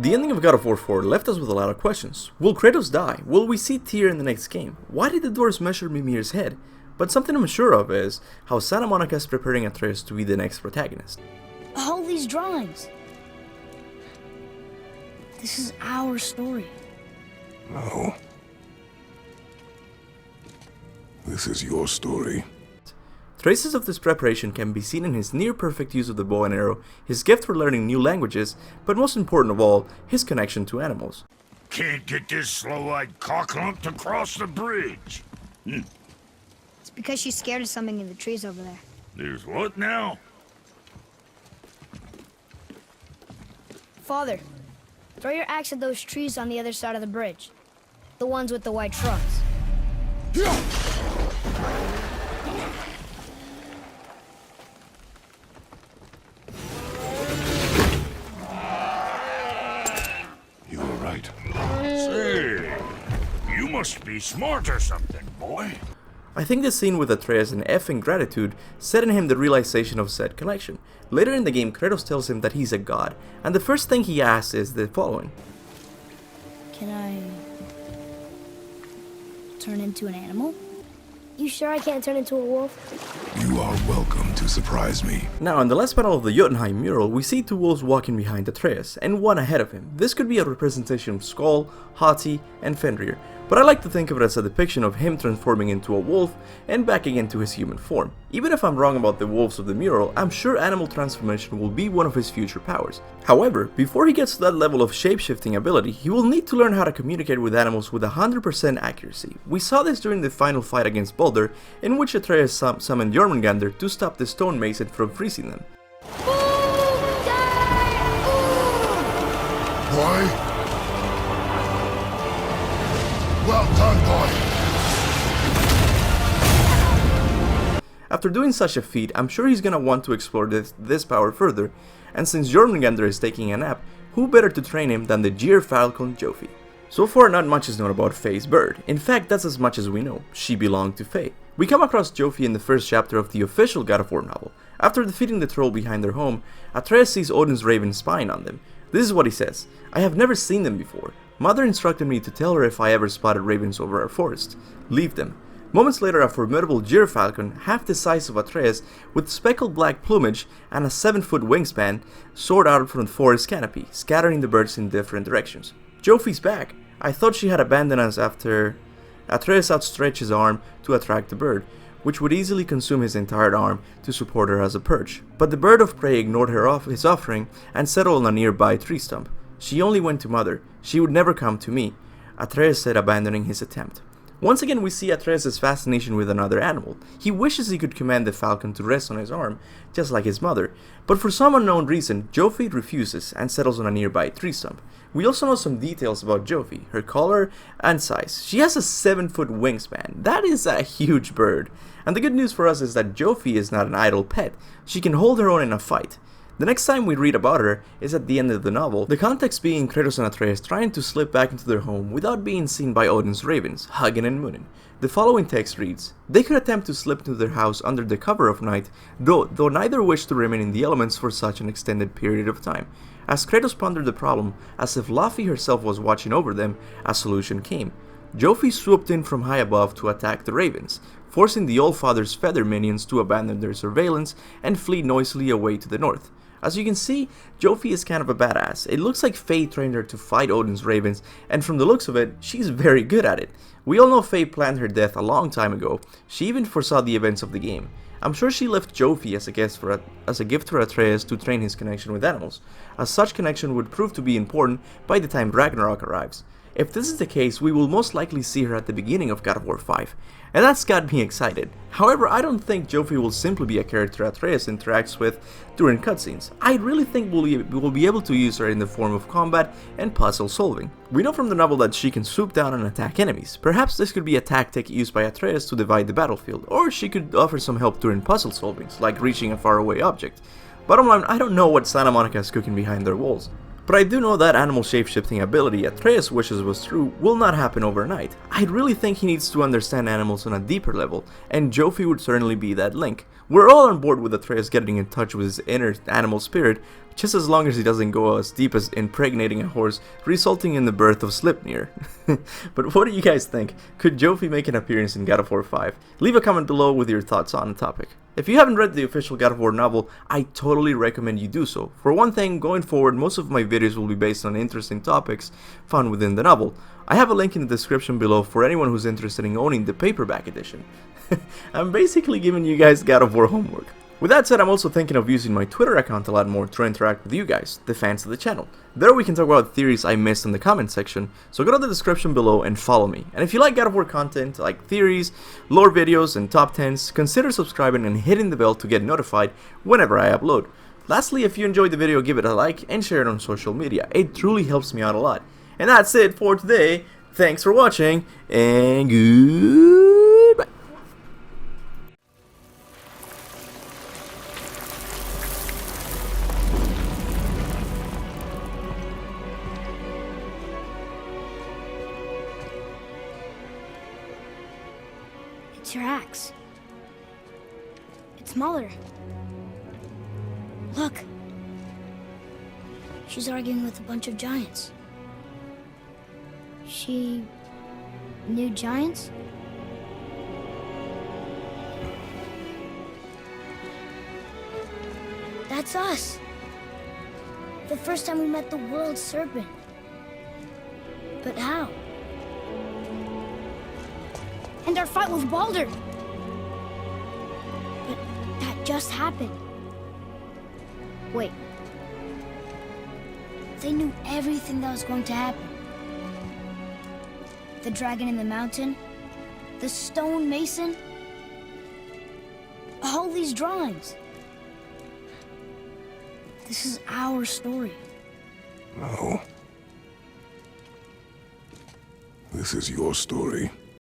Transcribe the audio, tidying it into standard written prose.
The ending of God of War 4 left us with a lot of questions. Will Kratos die? Will we see Tyr in the next game? Why did the dwarves measure Mimir's head? But something I'm sure of is how Santa Monica is preparing Atreus to be the next protagonist. All these drawings. This is our story. No. This is your story. Traces of this preparation can be seen in his near-perfect use of the bow and arrow, his gift for learning new languages, but most important of all, his connection to animals. Can't get this slow-eyed cocklump to cross the bridge. It's because she's scared of something in the trees over there. There's what now? Father, throw your axe at those trees on the other side of the bridge. The ones with the white trunks. You were right. Say, you must be smart or something, boy. I think the scene with Atreus and effing gratitude set in him the realization of said connection. Later in the game, Kratos tells him that he's a god, and the first thing he asks is the following. Can I turn into an animal? You sure I can't turn into a wolf? You are welcome to surprise me. Now, in the last panel of the Jotunheim mural, we see two wolves walking behind Atreus, and one ahead of him. This could be a representation of Skoll, Hati, and Fenrir, but I like to think of it as a depiction of him transforming into a wolf and back again to his human form. Even if I'm wrong about the wolves of the mural, I'm sure animal transformation will be one of his future powers. However, before he gets to that level of shape-shifting ability, he will need to learn how to communicate with animals with 100% accuracy. We saw this during the final fight against Baldur, in which Atreus summoned Jormungandr to stop the stone mason from freezing them. Boy? Well done, boy. After doing such a feat, I'm sure he's gonna want to explore this power further, and since Jormungandr is taking a nap, who better to train him than the Gyrfalcon Jofi? So far, not much is known about Faye's bird. In fact, that's as much as we know. She belonged to Faye. We come across Jofi in the first chapter of the official God of War novel. After defeating the troll behind their home, Atreus sees Odin's raven spying on them. This is what he says: "I have never seen them before. Mother instructed me to tell her if I ever spotted ravens over our forest. Leave them." Moments later, a formidable gyrfalcon, half the size of Atreus, with speckled black plumage and a 7-foot wingspan, soared out from the forest canopy, scattering the birds in different directions. "Jofi's back. I thought she had abandoned us after..." Atreus outstretched his arm to attract the bird, which would easily consume his entire arm to support her as a perch. But the bird of prey ignored his offering and settled on a nearby tree stump. "She only went to Mother. She would never come to me," Atreus said, abandoning his attempt. Once again, we see Atreus' fascination with another animal. He wishes he could command the falcon to rest on his arm, just like his mother, but for some unknown reason, Jofi refuses and settles on a nearby tree stump. We also know some details about Jofi, her color and size. She has a 7-foot wingspan. That is a huge bird. And the good news for us is that Jofi is not an idle pet. She can hold her own in a fight. The next time we read about her is at the end of the novel, the context being Kratos and Atreus trying to slip back into their home without being seen by Odin's ravens, Hugin and Munin. The following text reads: "They could attempt to slip into their house under the cover of night, though neither wished to remain in the elements for such an extended period of time." As Kratos pondered the problem, as if Laufey herself was watching over them, a solution came. Jofi swooped in from high above to attack the ravens, forcing the Allfather's feather minions to abandon their surveillance and flee noisily away to the north. As you can see, Jofi is kind of a badass. It looks like Faye trained her to fight Odin's ravens, and from the looks of it, she's very good at it. We all know Faye planned her death a long time ago. She even foresaw the events of the game. I'm sure she left Jofi as a gift for Atreus to train his connection with animals, as such connection would prove to be important by the time Ragnarok arrives. If this is the case, we will most likely see her at the beginning of God of War 5, and that's got me excited. However, I don't think Jofi will simply be a character Atreus interacts with during cutscenes. I really think we'll be able to use her in the form of combat and puzzle solving. We know from the novel that she can swoop down and attack enemies. Perhaps this could be a tactic used by Atreus to divide the battlefield, or she could offer some help during puzzle solvings, like reaching a faraway object. Bottom line, I don't know what Santa Monica is cooking behind their walls. But I do know that animal shapeshifting ability Atreus wishes was true will not happen overnight. I really think he needs to understand animals on a deeper level, and Jofi would certainly be that link. We're all on board with Atreus getting in touch with his inner animal spirit, just as long as he doesn't go as deep as impregnating a horse, resulting in the birth of Slipnir. But what do you guys think? Could Jofi make an appearance in God of War 5? Leave a comment below with your thoughts on the topic. If you haven't read the official God of War novel, I totally recommend you do so. For one thing, going forward, most of my videos will be based on interesting topics found within the novel. I have a link in the description below for anyone who's interested in owning the paperback edition. I'm basically giving you guys God of War homework. With that said, I'm also thinking of using my Twitter account a lot more to interact with you guys, the fans of the channel. There we can talk about theories I missed in the comment section, so go to the description below and follow me. And if you like God of War content, like theories, lore videos, and top 10s, consider subscribing and hitting the bell to get notified whenever I upload. Lastly, if you enjoyed the video, give it a like and share it on social media. It truly helps me out a lot. And that's it for today. Thanks for watching, and goodbye. It's your axe. It's Mother. Look. She's arguing with a bunch of giants. She knew giants? That's us. The first time we met the world serpent. But how? And our fight with Baldur. But that just happened. Wait. They knew everything that was going to happen. The dragon in the mountain, the stone mason, all these drawings. This is our story. No. This is your story.